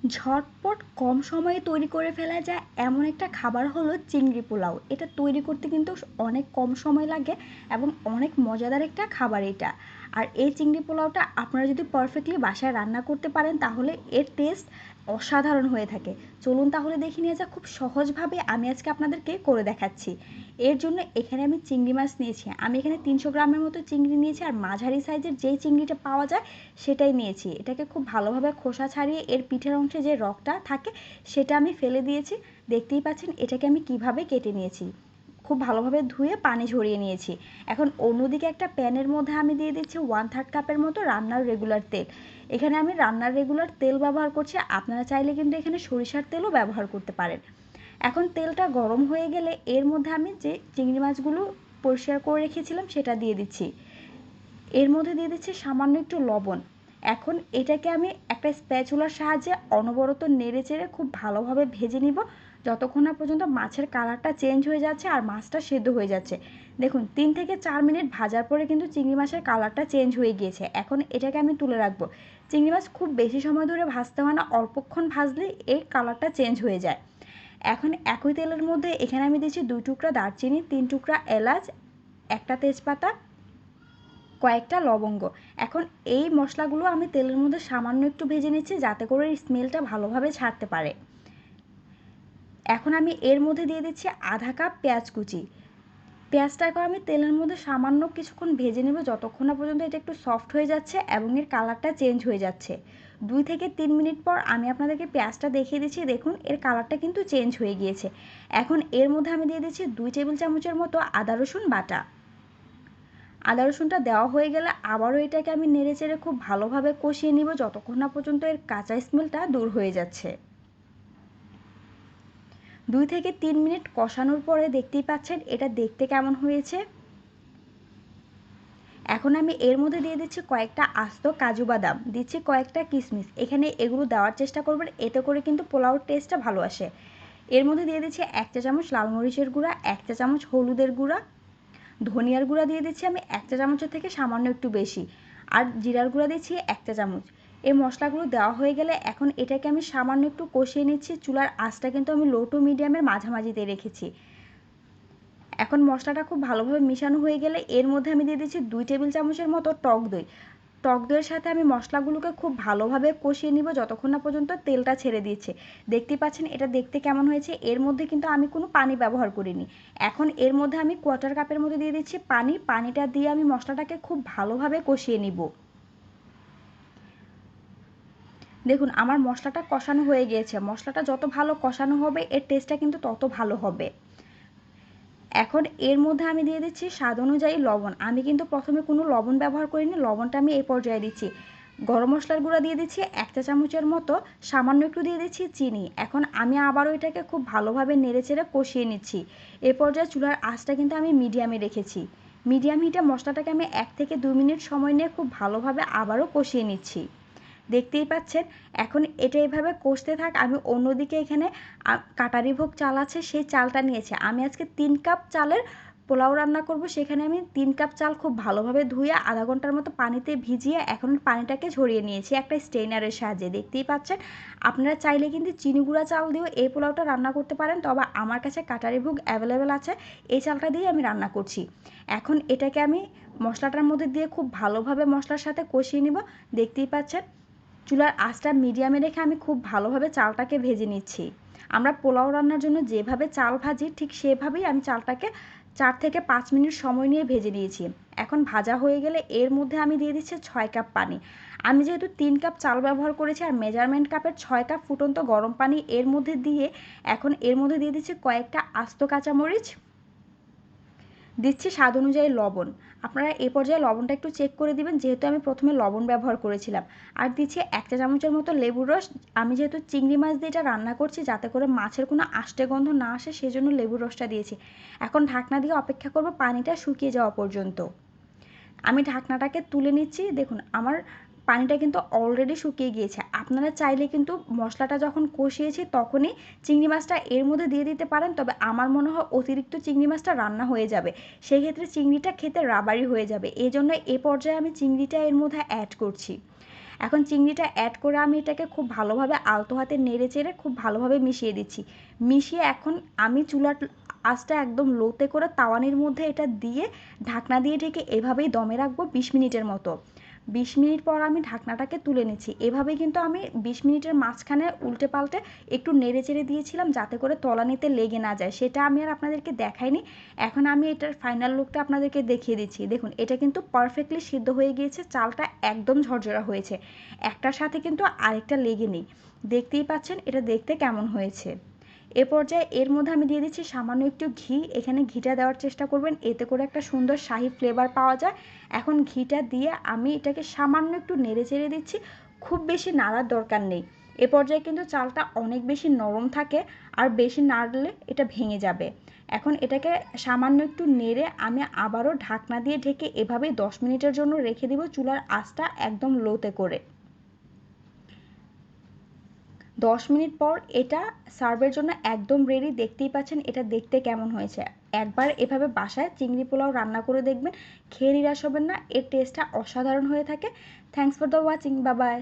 ঝটপট কম সময়ে তৈরি করে ফেলা যায় এমন একটা খাবার হলো চিংড়ি পোলাও। এটা তৈরি করতে কিন্তু অনেক কম সময় লাগে এবং অনেক মজাদার একটা খাবার এটা। আর এই চিংড়ি পোলাওটা আপনারা যদি পারফেক্টলি বাসায় রান্না করতে পারেন তাহলে এর টেস্ট অসাধারণ হয়ে থাকে। চলুন তাহলে দেখে নিয়ে যাক, খুব সহজভাবে আমি আজকে আপনাদেরকে করে দেখাচ্ছি। এর জন্য এখানে আমি চিংড়ি মাছ নিয়েছি। আমি এখানে 300 গ্রামের মতো চিংড়ি নিয়েছি, আর মাঝারি সাইজের যেই চিংড়িটা পাওয়া যায় সেটাই নিয়েছি। এটাকে খুব ভালোভাবে খোসা ছাড়িয়ে এর পিঠের অংশে যে রগটা থাকে সেটা আমি ফেলে দিয়েছি। দেখতেই পাচ্ছেন এটাকে আমি কিভাবে কেটে নিয়েছি। খুব ভালোভাবে ধুয়ে পানি ঝরিয়ে নিয়েছি। এখন অন্যদিকে একটা প্যানের মধ্যে আমি দিয়ে দিচ্ছি 1/3 কাপের মতো রান্নার রেগুলার তেল। এখানে আমি রান্নার রেগুলার তেল ব্যবহার করছি, আপনারা চাইলে কিন্তু এখানে সরিষার তেলও ব্যবহার করতে পারেন। এখন তেলটা গরম হয়ে গেলে এর মধ্যে আমি যে চিংড়ি মাছগুলো পরিষ্কার করে রেখেছিলাম সেটা দিয়ে দিচ্ছি। এর মধ্যে দিয়ে দিচ্ছি সামান্য একটু লবণ। এখন এটাকে আমি একটা স্প্যাচুলার সাহায্যে অনবরত নেড়ে চেড়ে খুব ভালোভাবে ভেজে নিব, যতক্ষণ না পর্যন্ত মাছের কালারটা চেঞ্জ হয়ে যাচ্ছে আর মাছটা সেদ্ধ হয়ে যাচ্ছে। দেখুন 3 থেকে 4 মিনিট ভাজার পরে কিন্তু চিংড়ি মাছের কালারটা চেঞ্জ হয়ে গিয়েছে। এখন এটাকে আমি তুলে রাখবো। চিংড়ি মাছ খুব বেশি সময় ধরে ভাজতে হয় না, অল্পক্ষণ ভাজলেই এর কালারটা চেঞ্জ হয়ে যায়। এখন একই তেলের মধ্যে এখানে আমি দিচ্ছি 2 টুকরা দারচিনি, 3 টুকরা এলাচ, একটা তেজপাতা, কয়েকটা লবঙ্গ। এখন এই মশলাগুলো আমি তেলের মধ্যে সামান্য একটু ভেজে নিচ্ছি যাতে করে স্মেলটা ভালোভাবে ছাড়তে পারে। এখন আমি এর মধ্যে দিয়ে দিচ্ছি আধা কাপ পেঁয়াজ কুচি। পেঁয়াজটাকে আমি তেলের মধ্যে সামান্য কিছুক্ষণ ভেজে নেব, যতক্ষণ না পর্যন্ত এটা একটু সফট হয়ে যাচ্ছে এবং এর কালারটা চেঞ্জ হয়ে যাচ্ছে। 2 থেকে 3 মিনিট পর আমি আপনাদেরকে পেঁয়াজটা দেখিয়ে দিচ্ছি। দেখুন এর কালারটা কিন্তু চেঞ্জ হয়ে গিয়েছে। এখন এর মধ্যে আমি দিয়ে দিচ্ছি 2 টেবিল চামচের মতো আদা রসুন বাটা। আদা রসুনটা দেওয়া হয়ে গেলে আবারও এটাকে আমি নেড়ে চেড়ে খুব ভালোভাবে কষিয়ে নিব, যতক্ষণ না পর্যন্ত এর কাঁচা স্মেলটা দূর হয়ে যাচ্ছে। 2 থেকে 3 মিনিট কষানোর পরে দেখতেই পাচ্ছেন এটা দেখতে কেমন হয়েছে। এখন আমি এর মধ্যে দিয়ে দিচ্ছি কয়েকটা আস্ত কাজু বাদাম, দিচ্ছি কয়েকটা কিশমিশ। এখানে এগুলো দেওয়ার চেষ্টা করবেন, এতে করে কিন্তু পোলাওর টেস্টটা ভালো আসে। এর মধ্যে দিয়ে দিচ্ছি 1 চা চামচ লাল মরিচের গুঁড়া, 1 চা চামচ হলুদের গুঁড়া, ধনিয়ার গুঁড়া দিয়ে দিচ্ছি আমি 1 চা চামচের থেকে সামান্য একটু বেশি, আর জিরার গুঁড়া দিচ্ছি 1 চা চামচ। এই মশলাগুলো দেওয়া হয়ে গেলে এখন এটাকে আমি সামান্য একটু কষিয়ে নিচ্ছি। চুলার আঁচটা কিন্তু আমি লো টু মিডিয়ামের মাঝামাঝিতে রেখেছি। এখন মশলাটা খুব ভালোভাবে মিশানো হয়ে গেলে এর মধ্যে আমি দিয়ে দিচ্ছি 2 টেবিল চামচের মতো টক দই। টক দইয়ের সাথে আমি মশলাগুলোকে খুব ভালোভাবে কষিয়ে নিব, যতক্ষণ না পর্যন্ত তেলটা ছেড়ে দিচ্ছে। দেখতেই পাচ্ছেন এটা দেখতে কেমন হয়েছে। এর মধ্যে কিন্তু আমি কোনো পানি ব্যবহার করিনি। এখন এর মধ্যে আমি 1/4 কাপের মধ্যে দিয়ে দিচ্ছি পানি। পানিটা দিয়ে আমি মশলাটাকে খুব ভালোভাবে কষিয়ে নিব। দেখুন আমার মশলাটা কষানো হয়ে গিয়েছে। মশলাটা যত ভালো কষানো হবে এর টেস্টটা কিন্তু তত ভালো হবে। এখন এর মধ্যে আমি দিয়ে দিচ্ছি স্বাদ অনুযায়ী লবণ। আমি কিন্তু প্রথমে কোনো লবণ ব্যবহার করিনি, লবণটা আমি এই পর্যায়ে দিচ্ছি। গরম মশলার গুঁড়া দিয়ে দিচ্ছি 1 চা চামচের মতো, সামান্য একটু দিয়ে দিচ্ছি চিনি। এখন আমি আবারও এটাকে খুব ভালোভাবে নেড়েচেড়ে কষিয়ে নিচ্ছি। এ পর্যায়ে চুলার আঁচটা কিন্তু আমি মিডিয়ামে রেখেছি। মিডিয়াম হিটে মশলাটাকে আমি 1 থেকে 2 মিনিট সময় নিয়ে খুব ভালোভাবে আবারও কষিয়ে নিচ্ছি। দেখতেই পাচ্ছেন এখন এটা এভাবে কষতে থাক। আমি অন্যদিকে এখানে কাটারি ভোগ চাল আছে সেই চালটা নিয়েছি। আমি আজকে 3 কাপ চালের পোলাও রান্না করব, সেখানে আমি 3 কাপ চাল খুব ভালোভাবে ধুয়ে আধা ঘন্টার মতো পানিতে ভিজিয়ে এখন পানিটাকে ঝরিয়ে নিয়েছি একটা স্ট্রেনারের সাহায্যে। দেখতেই পাচ্ছেন আপনারা চাইলে কিন্তু চিনি গুঁড়া চাল দিয়েও এই পোলাওটা রান্না করতে পারেন, তবে আমার কাছে কাটারি ভোগ অ্যাভেলেবেল আছে, এই চালটা দিয়ে আমি রান্না করছি। এখন এটাকে আমি মশলাটার মধ্যে দিয়ে খুব ভালোভাবে মশলার সাথে কষিয়ে নিব। দেখতেই পাচ্ছেন চুলার আঁচটা মিডিয়ামে রেখে আমি খুব ভালোভাবে চালটাকে ভেজে নিচ্ছি। আমরা পোলাও রান্নার জন্য যেভাবে চাল ভাজি ঠিক সেভাবেই আমি চালটাকে 4 থেকে 5 মিনিট সময় নিয়ে ভেজে নিয়েছি। এখন ভাজা হয়ে গেলে এর মধ্যে আমি দিয়ে দিচ্ছি 6 কাপ পানি। আমি যেহেতু 3 কাপ চাল ব্যবহার করেছি আর মেজারমেন্ট কাপের 6 কাপ ফুটন্ত গরম পানি এর মধ্যে দিয়ে এখন এর মধ্যে দিয়ে দিচ্ছি কয়েকটা আস্ত কাঁচামরিচ, দিচ্ছি স্বাদ অনুযায়ী লবণ। আপনারা এই পর্যায়ে লবণটা একটু চেক করে দিবেন, যেহেতু আমি প্রথমে লবণ ব্যবহার করেছিলাম। আর দিচ্ছি 1 চা চামচের মতো লেবুর রস। আমি যেহেতু চিংড়ি মাছ দিয়ে এটা রান্না করছি যাতে করে মাছের কোনো আষ্টে গন্ধ না আসে সেজন্য লেবুর রসটা দিয়েছি। এখন ঢাকনা দিয়ে অপেক্ষা করব পানিটা শুকিয়ে যাওয়া পর্যন্ত। আমি ঢাকনাটাকে তুলে নিচ্ছি। দেখুন আমার পানিটা কিন্তু অলরেডি শুকিয়ে গিয়েছে। আপনারা চাইলে কিন্তু মশলাটা যখন কষিয়েছি তখনই চিংড়ি মাছটা এর মধ্যে দিয়ে দিতে পারেন, তবে আমার মনে হয় অতিরিক্ত চিংড়ি মাছটা রান্না হয়ে যাবে, সেক্ষেত্রে চিংড়িটা খেতে রাবারি হয়ে যাবে। এই জন্য এ পর্যায়ে আমি চিংড়িটা এর মধ্যে অ্যাড করছি। এখন চিংড়িটা অ্যাড করে আমি এটাকে খুব ভালোভাবে আলতো হাতে নেড়ে চেড়ে খুব ভালোভাবে মিশিয়ে দিচ্ছি। মিশিয়ে এখন আমি চুলার আঁচটা একদম লোতে করে তাওয়ানির মধ্যে এটা দিয়ে ঢাকনা দিয়ে ঢেকে এভাবেই দমে রাখবো 20 মিনিটের মতো। 20 মিনিট পর আমি ঢাকনাটাকে তুলে নিচ্ছি। এভাবেই কিন্তু আমি 20 মিনিটের মাঝখানে উল্টে পাল্টে একটু নেড়ে চেড়ে দিয়েছিলাম যাতে করে তলানিতে লেগে না যায়, সেটা আমি আর আপনাদেরকে দেখাইনি। এখন আমি এটার ফাইনাল লুকটা আপনাদেরকে দেখিয়ে দিচ্ছি। দেখুন এটা কিন্তু পারফেক্টলি সিদ্ধ হয়ে গিয়েছে, চালটা একদম ঝরঝরা হয়েছে, একটার সাথে কিন্তু আরেকটা লেগে নেই। দেখতেই পাচ্ছেন এটা দেখতে কেমন হয়েছে। এ পর্যায়ে এর মধ্যে আমি দিয়ে দিচ্ছি সামান্য একটু ঘি। এখানে ঘিটা দেওয়ার চেষ্টা করবেন, এতে করে একটা সুন্দর শাহি ফ্লেভার পাওয়া যায়। এখন ঘিটা দিয়ে আমি এটাকে সামান্য একটু নেড়ে চেড়ে দিচ্ছি, খুব বেশি নাড়ার দরকার নেই। এ পর্যায়ে কিন্তু চালটা অনেক বেশি নরম থাকে, আর বেশি নাড়লে এটা ভেঙে যাবে। এখন এটাকে সামান্য একটু নেড়ে আমি আবারও ঢাকনা দিয়ে ঢেকে এভাবেই 10 মিনিটের জন্য রেখে দিব চুলার আঁচটা একদম লোতে করে। 10 মিনিট পর এটা সার্ভের জন্য একদম রেডি। দেখতেই পাচ্ছেন এটা দেখতে কেমন হয়েছে। একবার এভাবে বাসায় চিংড়ি পোলাও রান্না করে দেখবেন, খেয়ে নিরাশ হবেন না, এর টেস্টটা অসাধারণ হয়ে থাকে। Thanks for the watching, bye bye.